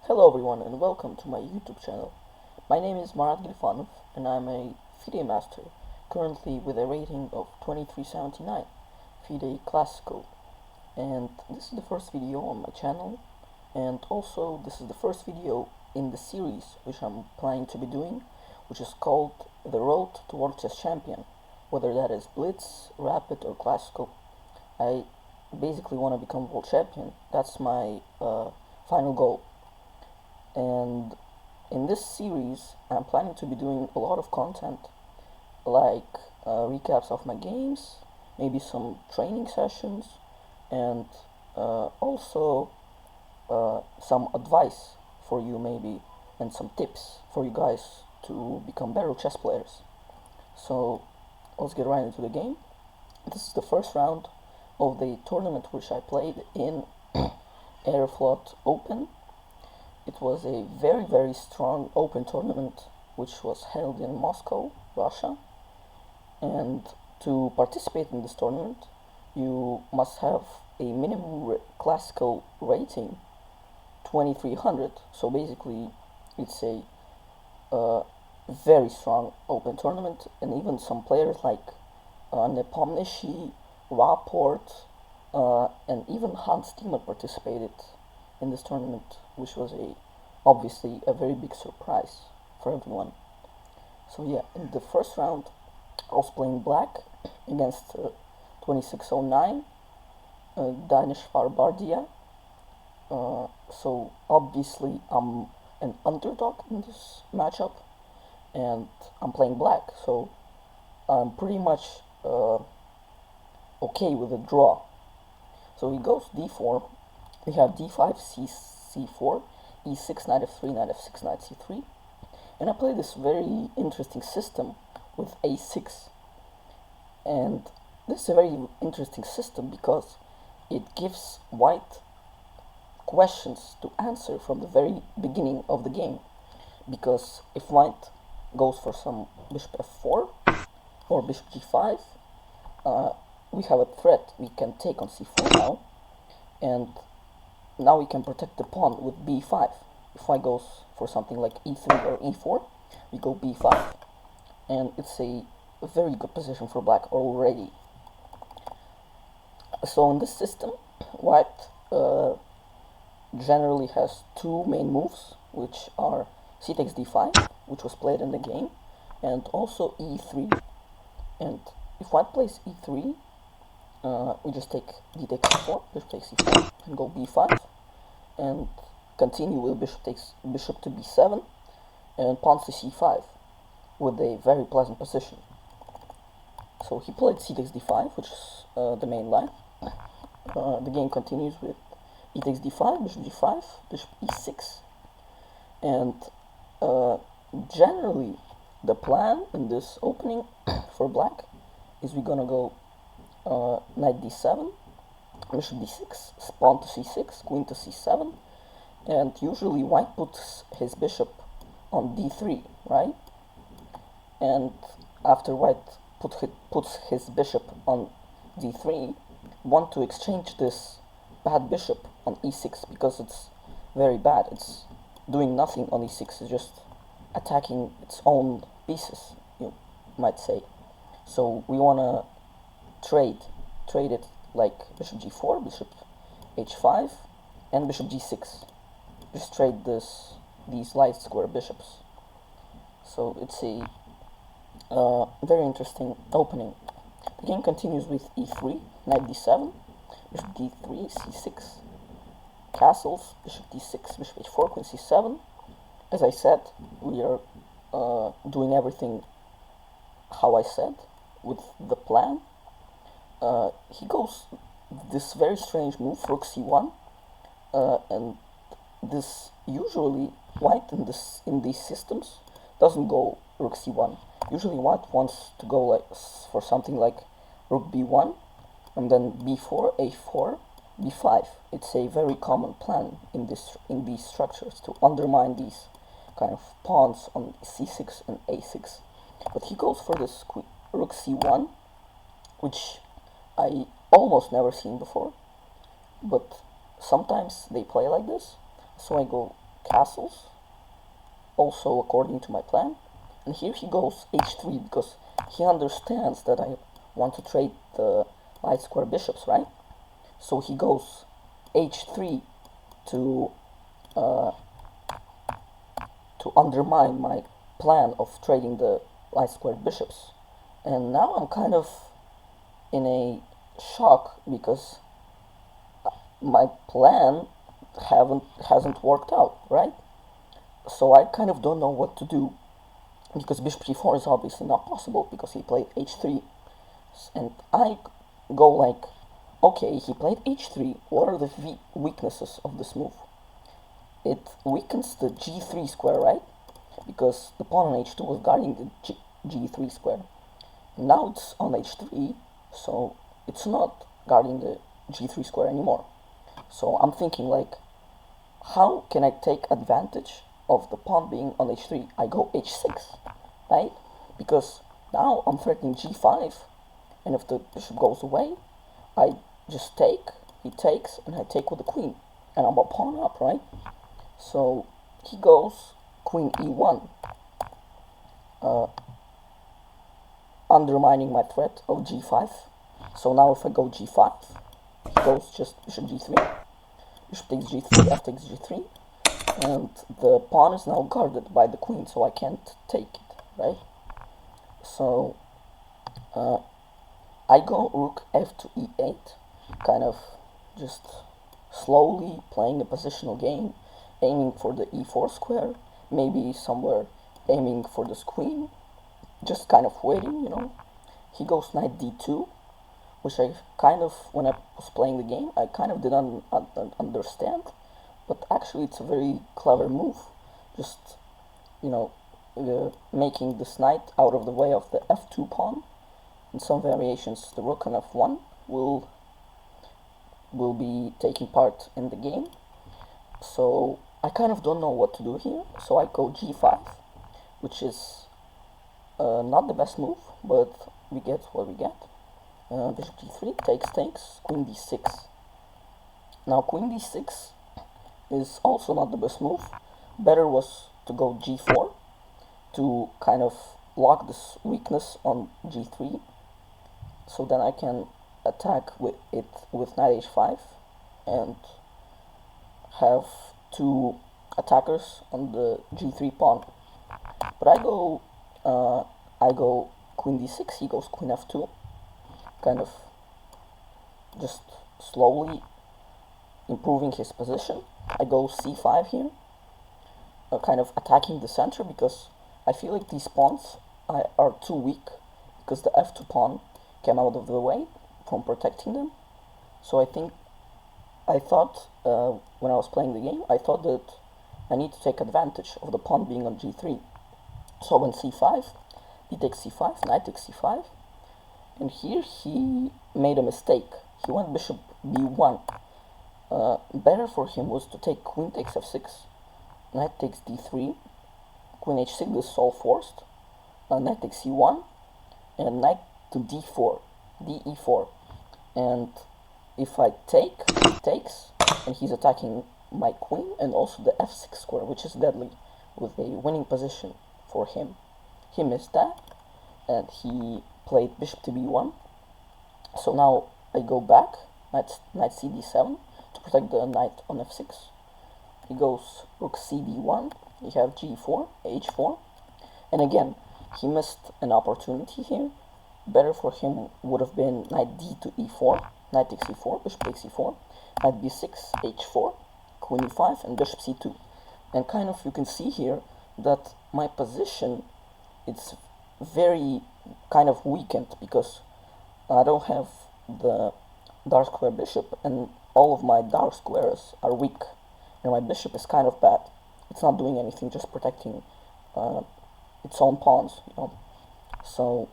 Hello everyone and welcome to my YouTube channel. My name is Marat Gilfanov and I'm a FIDE master, currently with a rating of 2379, FIDE Classical. And this is the first video on my channel, and also this is the first video in the series which I'm planning to be doing, which is called The Road to World Chess Champion, whether that is Blitz, Rapid or Classical. I basically want to become world champion. That's my final goal. And in this series I'm planning to be doing a lot of content, like recaps of my games, maybe some training sessions, and also some advice for you maybe, and some tips for you guys to become better chess players. So let's get right into the game. This is the first round of the tournament which I played in Aeroflot Open. It was a very strong open tournament which was held in Moscow, Russia. And to participate in this tournament, you must have a minimum classical rating 2300. So basically, it's a very strong open tournament, and even some players like Nepomniachtchi, Rapport, and even Hans Thiemann participated in this tournament, which was obviously a very big surprise for everyone. So yeah, in the first round I was playing black against 2609 Daneshvar Bardiya. So obviously I'm an underdog in this matchup, and I'm playing black, so I'm pretty much okay with a draw. So he goes d4. We have d5, c4, e6, knight f3, knight f6, knight c3. And I play this very interesting system with a6. And this is a very interesting system because it gives white questions to answer from the very beginning of the game. Because if white goes for some bishop f4 or bishop g5, we have a threat. We can take on c4 now, and now we can protect the pawn with b5. If white goes for something like e3 or e4, we go b5. And it's a very good position for black already. So in this system, white generally has two main moves, which are c takes d5, which was played in the game, and also e3. And if white plays e3, we just take d takes e4, bishop takes e4, and go b5, and continue with bishop to b7 and pawn to c5 with a very pleasant position. So he played c takes d5, which is the main line. The game continues with e takes d5, bishop g5, bishop e6, and generally the plan in this opening for black is we're gonna go knight d7, bishop d6, pawn to c6, queen to c7, and usually white puts his bishop on d3, right? And after white puts his bishop on d3, want to exchange this bad bishop on e6 because it's very bad. It's doing nothing on e6, it's just attacking its own pieces, you might say. So we want to trade it like bishop g4, bishop h5, and bishop g6. Just trade these light square bishops. So it's a very interesting opening. The game continues with e3, knight d7, bishop d3, c6, castles, bishop d6, bishop h4, queen c7. As I said, we are doing everything how I said with the plan. He goes this very strange move, rook c1, and this usually white in these systems doesn't go rook c1. Usually white wants to go like for something like rook b1, and then b4, a4, b5. It's a very common plan in these structures to undermine these kind of pawns on c6 and a6. But he goes for this rook c1, which I almost never seen before, but sometimes they play like this. So I go castles, also according to my plan. And here he goes h3 because he understands that I want to trade the light square bishops, right? So he goes h3 to undermine my plan of trading the light square bishops. And now I'm kind of in a shock because my plan hasn't worked out, right? So I kind of don't know what to do because bishop g4 is obviously not possible because he played h3, and I go like, okay, he played h3. What are the weaknesses of this move? It weakens the g3 square, right? Because the pawn on h2 was guarding the g3 square. Now it's on h3, so it's not guarding the g3 square anymore. So I'm thinking like, how can I take advantage of the pawn being on h3? I go h6, right? Because now I'm threatening g5, and if the bishop goes away, I just take, he takes, and I take with the queen, and I'm a pawn up, right? So he goes queen e1, undermining my threat of g5. So now if I go g5, he goes just bishop g3, bishop takes g3, f takes g3, and the pawn is now guarded by the queen, so I can't take it, right? So I go rook f to e8, kind of just slowly playing a positional game, aiming for the e4 square, maybe somewhere aiming for this queen, just kind of waiting, you know. He goes knight d2, which I kind of, when I was playing the game, I kind of didn't understand, but actually it's a very clever move, just, you know, making this knight out of the way of the f2 pawn. In some variations, the rook on f1 will be taking part in the game. So I kind of don't know what to do here, so I go g5, which is not the best move, but we get what we get. Bishop g3, takes, queen d6. Now queen d6 is also not the best move. Better was to go g4 to kind of lock this weakness on g3, so then I can attack with it with knight h5 and have two attackers on the g3 pawn. But I go queen d6, he goes queen f2, kind of just slowly improving his position. I go c5 here, kind of attacking the center because I feel like these pawns are too weak because the f2 pawn came out of the way from protecting them. So I thought when I was playing the game, I thought that I need to take advantage of the pawn being on g3. So when c5, he takes c5, knight takes c5, and here he made a mistake. He went bishop b1. Better for him was to take queen takes f6, knight takes d3, queen h6, this is all forced, knight takes c1, and knight to d4, de4. And if I take, he takes, and he's attacking my queen and also the f6 square, which is deadly, with a winning position for him. He missed that, and he played bishop to b1. So now I go back, knight cd7, to protect the knight on f6. He goes rook cd1, you have g4, h4, and again, he missed an opportunity here. Better for him would have been knight d to e4, knight takes e4, bishop takes e4, knight b6, h4, queen e5, and bishop c2. And kind of you can see here that my position, it's very kind of weakened because I don't have the dark square bishop, and all of my dark squares are weak, and my bishop is kind of bad. It's not doing anything, just protecting its own pawns, you know. So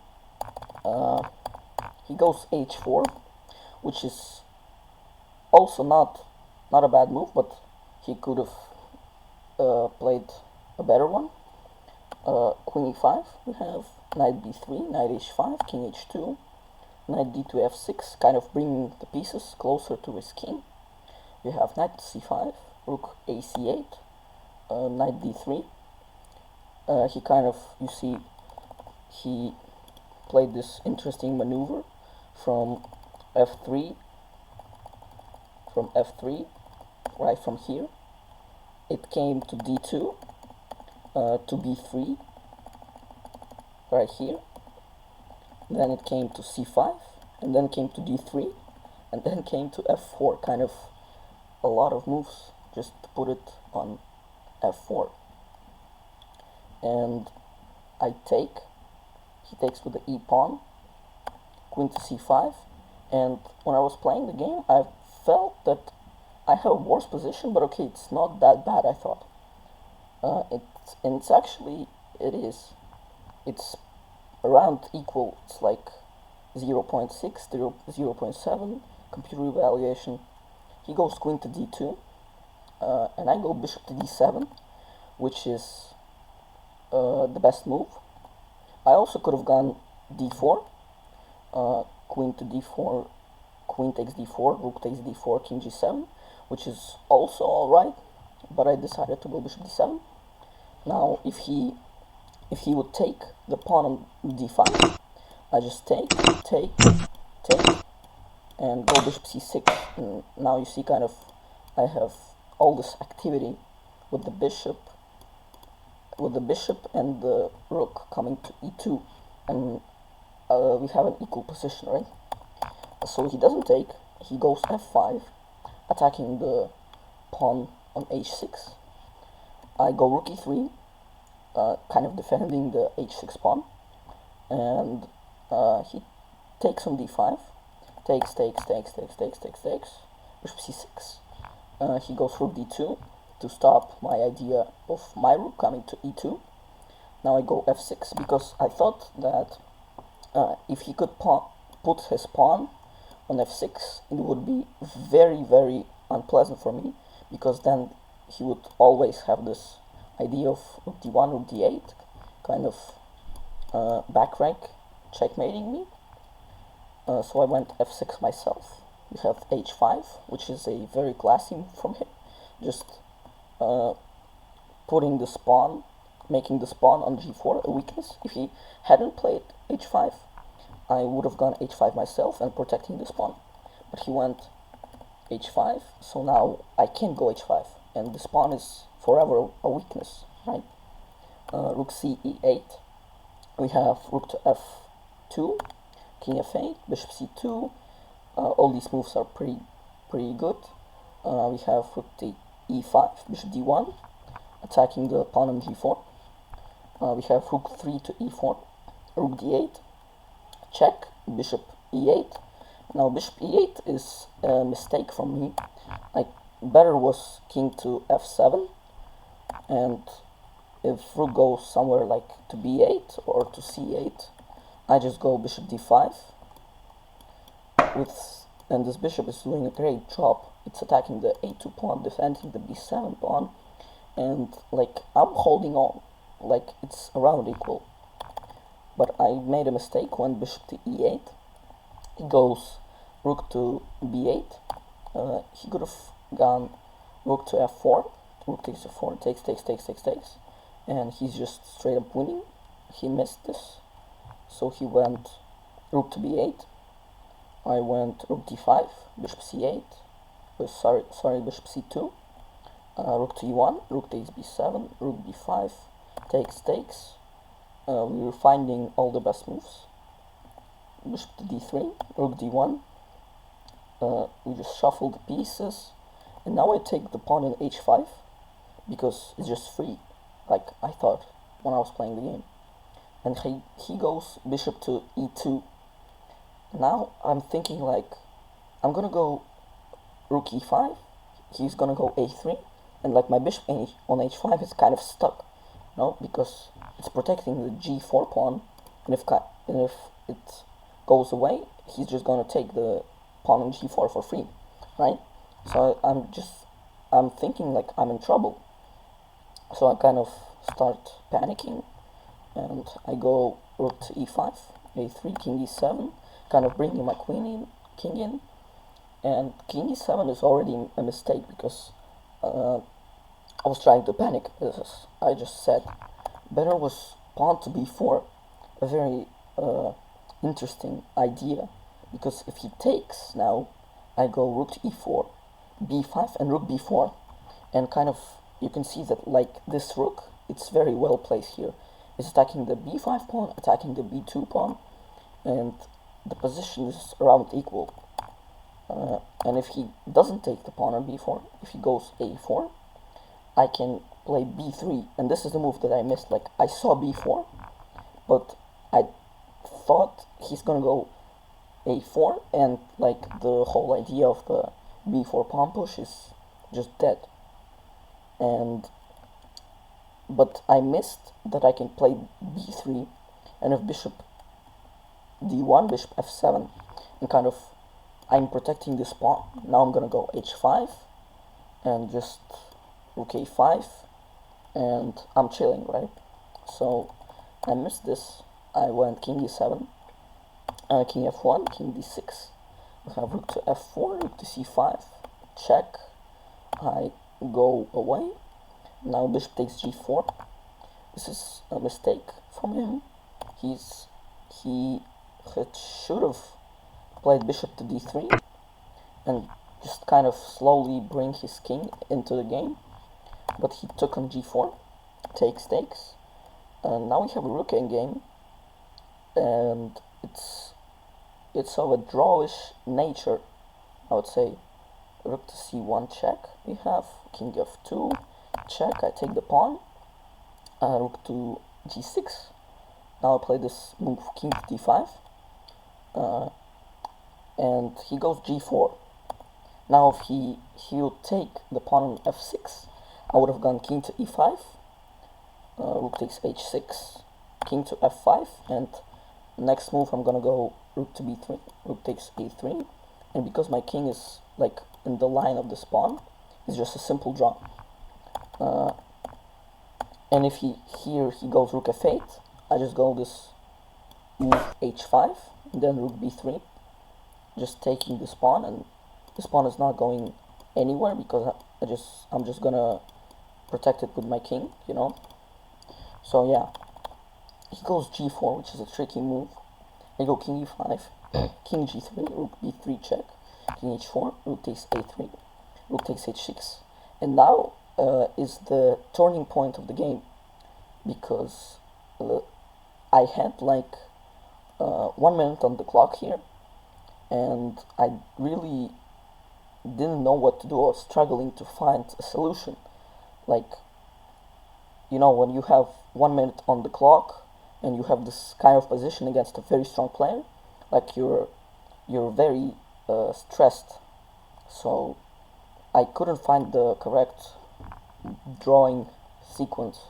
he goes h4, which is also not a bad move, but he could have played a better one. Queen e5, we have knight b3, knight h5, king h2, knight d to f6, kind of bringing the pieces closer to his king. We have knight c5, rook ac8, knight d3. He kind of, you see, he played this interesting maneuver from f3, right from here. It came to d2, to b3, right here. Then it came to c5, and then came to d3, and then came to f4. Kind of a lot of moves just to put it on f4. And I take. He takes with the e pawn, queen to c5, and when I was playing the game, I felt that I have a worse position, but okay, it's not that bad, I thought. It's actually, it is. It's around equal. It's like 0.6, 0.7, computer evaluation. He goes queen to d2, and I go bishop to d7, which is the best move. I also could have gone d4, queen to d4, queen takes d4, rook takes d4, king g7, which is also alright, but I decided to go bishop d7. Now, if he would take the pawn on d5, I just take, and go bishop c6. And now you see, kind of, I have all this activity with the bishop and the rook coming to e2, and we have an equal position, right? So he doesn't take, he goes f5, attacking the pawn on h6. I go rook e3, kind of defending the h6 pawn, and he takes on d5, takes, bishop c6. He goes rook d2 to stop my idea of my rook coming to e2. Now I go f6 because I thought that if he could put his pawn on f6, it would be very, very unpleasant for me, because then he would always have this idea of rook d1, rook d8, kind of back rank checkmating me. So I went f6 myself. We have h5, which is a very classy move from him. Just putting the pawn, making the pawn on g4 a weakness. If he hadn't played h5, I would have gone h5 myself and protecting this pawn. But he went h5, so now I can't go h5, and this pawn is forever a weakness, right? Rook c e8. We have rook to f2, king f8, bishop c2. All these moves are pretty good. We have rook to e5, bishop d1, attacking the pawn on g4. We have rook 3 to e4, rook d8, check, bishop e8. Now bishop e8 is a mistake from me. Like, better was king to f7, and if rook goes somewhere like to b8 or to c8, I just go bishop d5. And this bishop is doing a great job. It's attacking the a2 pawn, defending the b7 pawn, and like, I'm holding on, like it's around equal. But I made a mistake when bishop to e8. He goes rook to b8. He could have gone rook to f4. Rook takes f4, takes, and he's just straight up winning. He missed this, so he went rook to b8. I went rook d5, bishop c8. Sorry, bishop c2. Rook to e1, rook takes b7, rook b5, takes. We were finding all the best moves. Bishop to d3, rook d1. We just shuffle the pieces, and now I take the pawn in h5 because it's just free, like I thought when I was playing the game. And he goes bishop to e2. Now I'm thinking, like, I'm gonna go rook e5, he's gonna go a3, and like my bishop on h5 is kind of stuck, no, because it's protecting the g4 pawn, and if it goes away, he's just gonna take the pawn on g4 for free, right? So I'm thinking like I'm in trouble. So I kind of start panicking, and I go rook to e5, a3, king e7, kind of bringing my king in, and king e7 is already a mistake because I was trying to panic, as I just said. Better was pawn to b4, a very interesting idea, because if he takes now, I go rook to e4, b5, and rook b4, and kind of you can see that like this rook, it's very well placed here. It's attacking the b5 pawn, attacking the b2 pawn, and the position is around equal. And if he doesn't take the pawn on b4, if he goes a4, I can play b3, and this is the move that I missed. Like, I saw b4, but I thought he's gonna go a4, and like the whole idea of the b4 pawn push is just dead. But I missed that I can play b3, and if bishop d1, bishop f7, and kind of I'm protecting this pawn. Now I'm gonna go h5, and just rook a5, and I'm chilling, right? So I missed this. I went king e7, king f1, king d6. We have rook to f4, rook to c5, check. I go away. Now bishop takes g4. This is a mistake from him. He should have played bishop to d3 and just kind of slowly bring his king into the game, but he took on g4, takes, and now we have a rook endgame, and it's of a drawish nature, I would say. Rook to c1 check, we have king f2 check, I take the pawn, rook to g6, now I play this move king to d5, and he goes g4. Now if he would take the pawn on f6, I would have gone king to e5, rook takes h6, king to f5, and next move I'm gonna go rook to b3, rook takes a3, and because my king is like in the line of this pawn, it's just a simple draw. And if he goes rook f8, I just go this move h5, and then rook b3, just taking this pawn, and this pawn is not going anywhere because I'm just gonna protect it with my king, you know. So yeah, he goes g4, which is a tricky move. I go king e5, king g3, rook b3 check, king h4, rook takes a3, rook takes h6, and now is the turning point of the game, because I had like 1 minute on the clock here, and I really didn't know what to do. I was struggling to find a solution. Like, you know, when you have 1 minute on the clock and you have this kind of position against a very strong player, like you're very stressed. So I couldn't find the correct drawing sequence,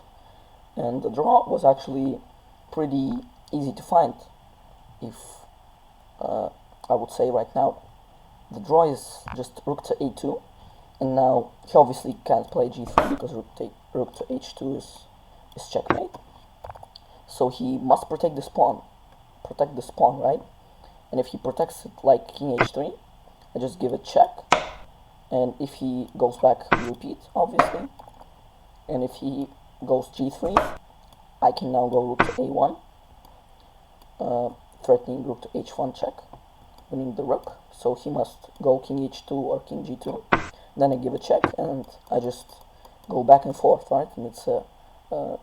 and the draw was actually pretty easy to find. If I would say right now, the draw is just rook to a2, and now he obviously can't play g3 because rook to h2 is checkmate. So he must protect this pawn, right? And if he protects it like king h3, I just give it check, and if he goes back, we repeat, obviously. And if he goes g3, I can now go rook to a1, threatening rook to h1 check, winning the rook. So he must go king h2 or king g2. Then I give a check, and I just go back and forth, right? And it's a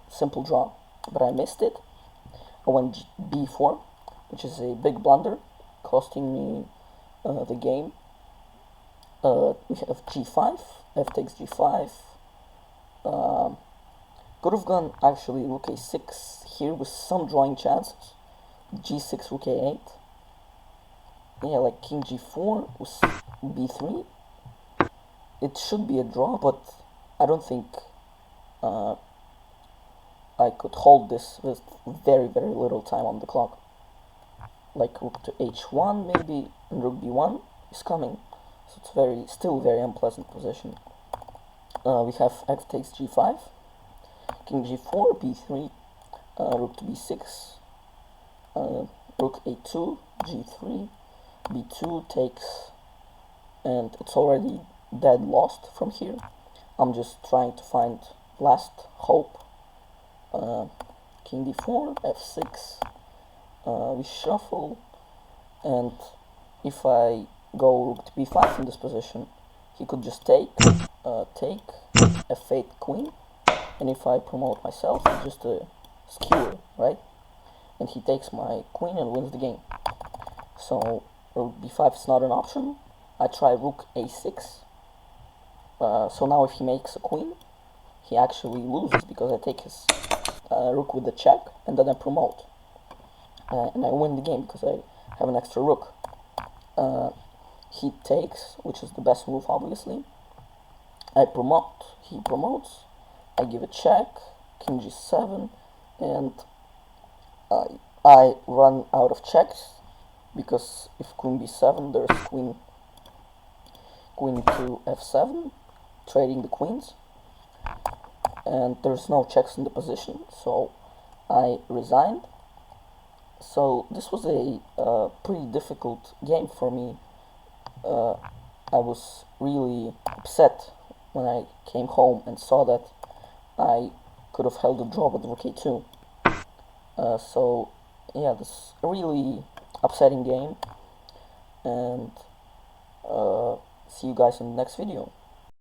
simple draw. But I missed it. I went b4, which is a big blunder, costing me the game. We have g5, f takes g5. Could have gone actually rook a6 here with some drawing chances. g6, rook a8. Yeah, like king g4 with b3. It should be a draw, but I don't think I could hold this with very, very little time on the clock. Like rook to h1 maybe, and rook b1 is coming. So it's still very unpleasant position. We have f takes g5, king g4, b3, rook to b6, rook a2, g3, b2 takes, and it's already dead lost from here. I'm just trying to find last hope. King d4, f6, we shuffle, and if I go rook to b5 in this position, he could just take, f8 queen, and if I promote myself, it's just a skewer, right? And he takes my queen and wins the game. So rook b5 is not an option. I try rook a6. So now if he makes a queen, he actually loses because I take his rook with the check, and then I promote. And I win the game because I have an extra rook. He takes, which is the best move, obviously. I promote, he promotes, I give a check, king g7, and I run out of checks, because if queen b7, there's queen to f7, trading the queens, and there's no checks in the position, so I resigned. So this was a pretty difficult game for me. I was really upset when I came home and saw that I could have held a draw with rook a2. So yeah, this is a really upsetting game, and see you guys in the next video.